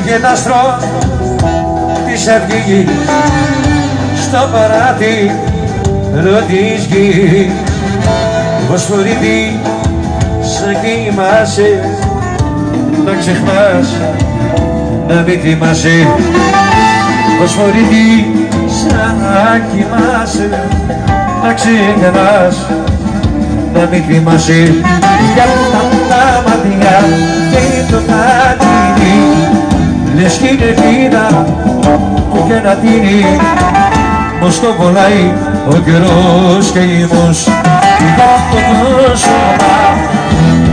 Βγήκε ένα άστρο της αυγής στο παράθυρο της γης. Βοσφορίδη, σαν κοιμάσαι, να ξεχνάς, να μην θυμάσαι. Βοσφορίδη, σαν κοιμάσαι, να ξεχνάς, να μην θυμάσαι. Για τα μάτια και το κατήρι, λες κι είναι ελπίδα που και να τίνει. Πως το κολλάει ο καιρός και η μος. Για το σώμα,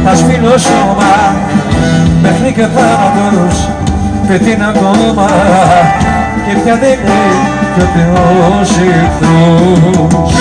τα σπίνω σώμα, μέχρι και θάνατος πετύν ακόμα. Και πια δεν είναι κι ο Θεός εχθρός.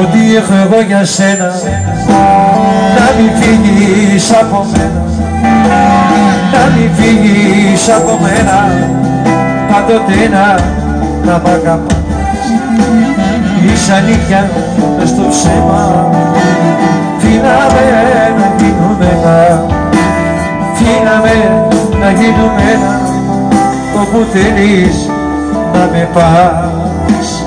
Ό,τι έχω εγώ για σένα, να μην φύγεις από μένα, να μην φύγεις από μένα, πάντοτε να μ' αγαπάς. Είσαι αλήθεια μες στο ψέμα, φύγαμε να γίνουμε ένα, φύγαμε να γίνουμε ένα, όπου θέλεις να με πας.